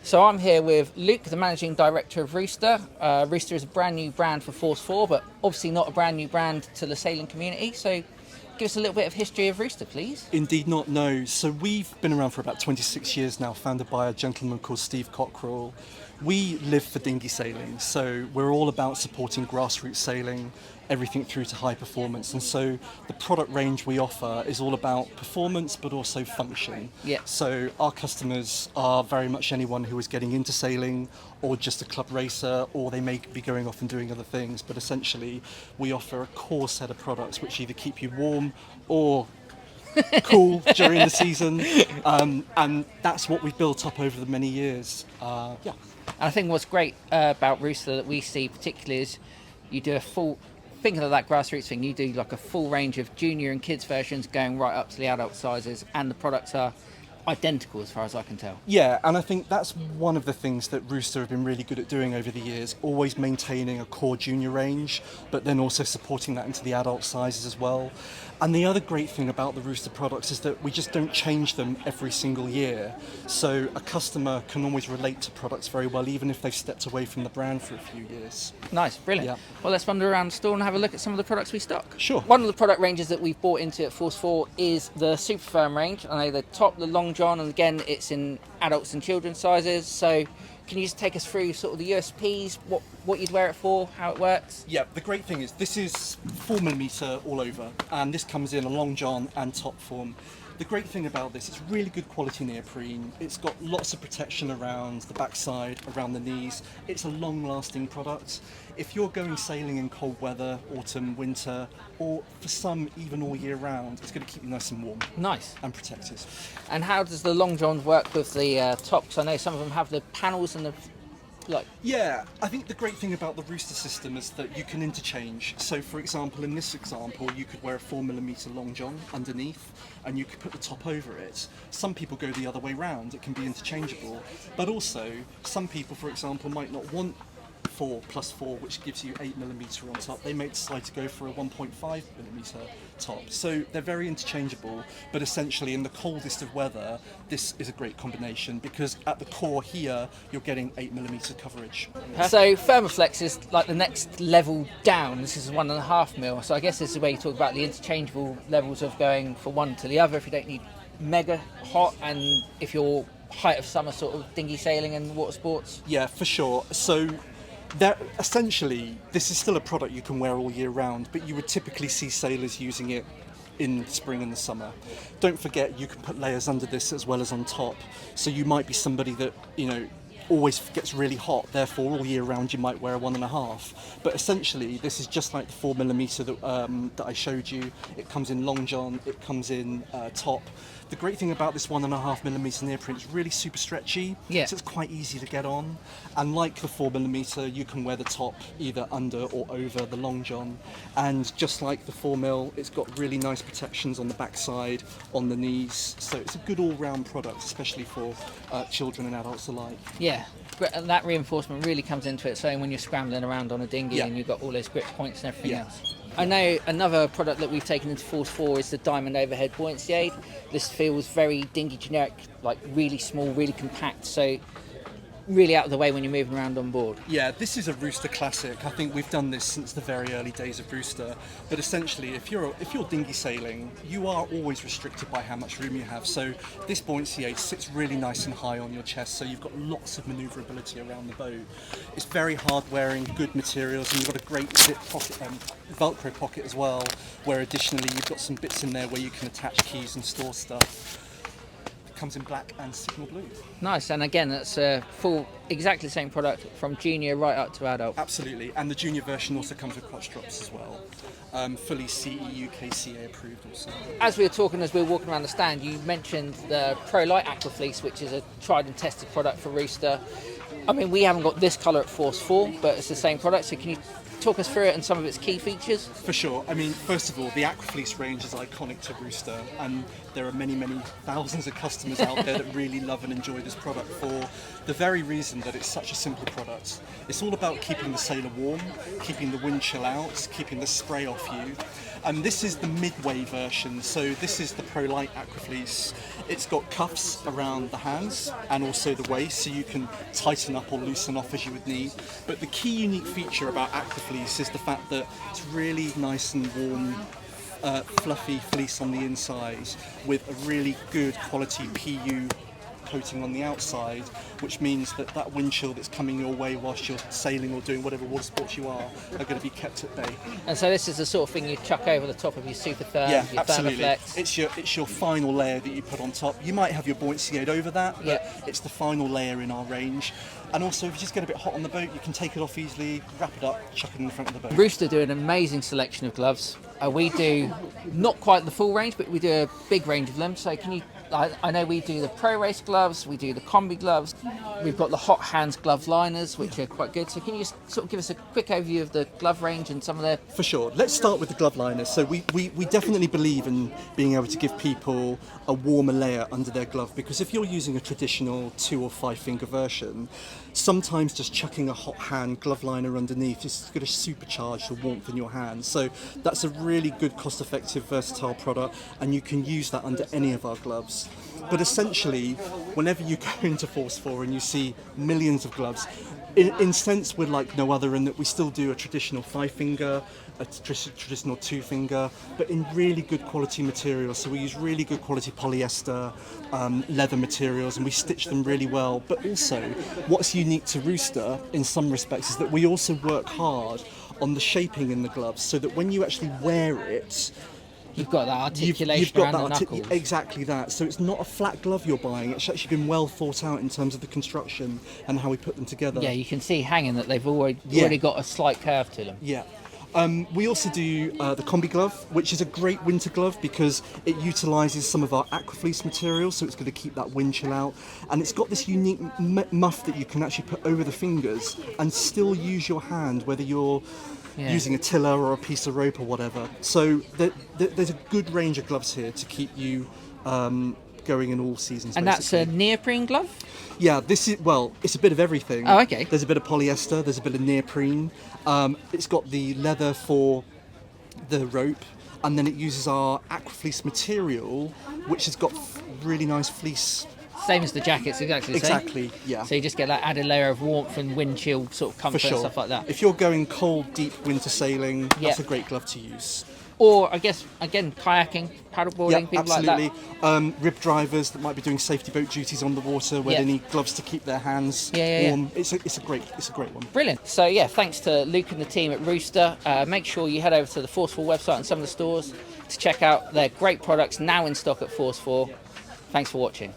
So I'm here with Luke, the Managing Director of Rooster. Rooster is a brand new brand for Force 4, but obviously not a brand new brand to the sailing community. So give us a little bit of history of Rooster, please. Indeed not, no. So we've been around for about 26 years now, founded by a gentleman called Steve Cockrell. We live for dinghy sailing, so we're all about supporting grassroots sailing, everything through to high performance. And so the product range we offer is all about performance but also function. Yeah. So our customers are very much anyone who is getting into sailing or just a club racer, or they may be going off and doing other things, but essentially we offer a core set of products which either keep you warm or cool during the season, and that's what we've built up over the many years. And I think what's great about Rooster that we see particularly is you do a full, thinking of that grassroots thing, you do like a full range of junior and kids versions going right up to the adult sizes, and the products are identical as far as I can tell. Yeah, and I think that's one of the things that Rooster have been really good at doing over the years, always maintaining a core junior range, but then also supporting that into the adult sizes as well. And the other great thing about the Rooster products is that we just don't change them every single year. So a customer can always relate to products very well, even if they've stepped away from the brand for a few years. Nice, brilliant. Yeah. Well, let's wander around the store and have a look at some of the products we stock. Sure. One of the product ranges that we've bought into at Force 4 is the Super Firm range. I know the top, the Long John, and again, it's in adults and children's sizes. So can you just take us through sort of the USPs, what you'd wear it for, how it works? Yeah, the great thing is this is 4mm all over, and this comes in a Long John and top form. The great thing about this, it's really good quality neoprene. It's got lots of protection around the backside, around the knees. It's a long-lasting product. If you're going sailing in cold weather, autumn, winter, or for some even all year round, it's going to keep you nice and warm. Nice. And protected. And how does the Long John work with the top? Because I know some of them have the panels and the Yeah, I think the great thing about the Rooster system is that you can interchange. So for example, in this example, you could wear a 4mm Long John underneath and you could put the top over it. Some people go the other way round, it can be interchangeable. But also, some people, for example, might not want 4+4, which gives you 8mm on top. They may decide to go for a 1.5mm top. So they're very interchangeable, but essentially in the coldest of weather, this is a great combination because at the core here, you're getting 8mm coverage. So Thermoflex is like the next level down. This is 1.5mm. So I guess this is where you talk about the interchangeable levels of going from one to the other if you don't need mega hot, and if you're height of summer sort of dinghy sailing and water sports. Yeah, for sure. So essentially, this is still a product you can wear all year round, but you would typically see sailors using it in the spring and the summer. Don't forget, you can put layers under this as well as on top. So you might be somebody that, always gets really hot, therefore all year round you might wear a 1.5. But essentially, this is just like the 4mm that I showed you. It comes in Long John, it comes in top. The great thing about this 1.5mm neoprene, it's really super stretchy, yeah. So it's quite easy to get on. And like the 4mm, you can wear the top either under or over the Long John. And just like the 4mm, it's got really nice protections on the backside, on the knees. So it's a good all-round product, especially for children and adults alike. Yeah, and that reinforcement really comes into it. So when you're scrambling around on a dinghy, Yeah. and you've got all those grip points and everything Yeah. else. I know another product that we've taken into Force 4 is the Diamond Overhead Buoyancy Aid. This feels very dinghy generic, like really small, really compact, so really out of the way when you're moving around on board. Yeah, this is a Rooster classic. I think we've done this since the very early days of Rooster. But essentially, if you're dinghy sailing, you are always restricted by how much room you have. So this buoyancy aid sits really nice and high on your chest, so you've got lots of manoeuvrability around the boat. It's very hard wearing, good materials, and you've got a great zip pocket, Velcro pocket as well, where additionally you've got some bits in there where you can attach keys and store stuff. Comes in black and signal blue. Nice, and again, that's a full, exactly the same product from junior right up to adult. Absolutely, and the junior version also comes with crotch drops as well. Fully CE UKCA approved also. As we were talking, as we were walking around the stand, you mentioned the Pro Light Aqua Fleece, which is a tried and tested product for Rooster. I mean, we haven't got this colour at Force 4, but it's the same product, so can you talk us through it and some of its key features? For sure. I mean, first of all, the Aquafleece range is iconic to Rooster, and there are many, many thousands of customers out there that really love and enjoy this product for the very reason that it's such a simple product. It's all about keeping the sailor warm, keeping the wind chill out, keeping the spray off you. And this is the midway version, so this is the Pro Light Aquafleece. It's got cuffs around the hands and also the waist, so you can tighten up or loosen off as you would need. But the key unique feature about Aquafleece is the fact that it's really nice and warm, fluffy fleece on the inside with a really good quality PU coating on the outside, which means that that wind chill that's coming your way whilst you're sailing or doing whatever water sports you are going to be kept at bay. And so this is the sort of thing you chuck over the top of your Super Therm, Yeah, your absolutely. Thermoflex. It's your final layer that you put on top. You might have your buoyancy aid over that, but Yeah. it's the final layer in our range. And also, if you just get a bit hot on the boat, you can take it off easily, wrap it up, chuck it in the front of the boat. Rooster do an amazing selection of gloves. We do not quite the full range, but we do a big range of them. So can you? I know we do the Pro Race gloves, we do the combi gloves, we've got the hot hands glove liners, which are quite good. So can you just sort of give us a quick overview of the glove range and some of their... For sure. Let's start with the glove liners. So we definitely believe in being able to give people a warmer layer under their glove, because if you're using a traditional 2 or 5 finger version, sometimes just chucking a hot hand glove liner underneath is going to supercharge the warmth in your hands. So that's a really good, cost-effective, versatile product, and you can use that under any of our gloves. But essentially, whenever you go into Force 4 and you see millions of gloves, in sense we're like no other in that we still do a traditional 5 finger, a traditional 2 finger, but in really good quality materials. So we use really good quality polyester, leather materials, and we stitch them really well. But also, what's unique to Rooster in some respects is that we also work hard on the shaping in the gloves, so that when you actually wear it, You've got that articulation you've got around that the knuckles. exactly that. So it's not a flat glove you're buying. It's actually been well thought out in terms of the construction and how we put them together. Yeah, you can see hanging that they've already got a slight curve to them. Yeah. We also do the combi glove, which is a great winter glove because it utilises some of our Aquafleece material, so it's going to keep that wind chill out. And it's got this unique muff that you can actually put over the fingers and still use your hand, whether you're using a tiller or a piece of rope or whatever. So there's a good range of gloves here to keep you going in all seasons. And basically. that's a neoprene glove? Yeah, this is, well, it's a bit of everything. Oh, okay. There's a bit of polyester, there's a bit of neoprene. It's got the leather for the rope, and then it uses our Aquafleece material, which has got really nice fleece. Same as the jackets, exactly the same. Exactly, yeah. So you just get that added layer of warmth and wind chill sort of comfort For sure. and stuff like that. If you're going cold, deep winter sailing, Yeah. that's a great glove to use. Or, I guess, again, kayaking, paddleboarding, people absolutely. like that. Rib drivers that might be doing safety boat duties on the water where Yeah. they need gloves to keep their hands Yeah. warm. It's a great one. Brilliant. So, yeah, thanks to Luke and the team at Rooster. Make sure you head over to the Force 4 website and some of the stores to check out their great products now in stock at Force 4. Thanks for watching.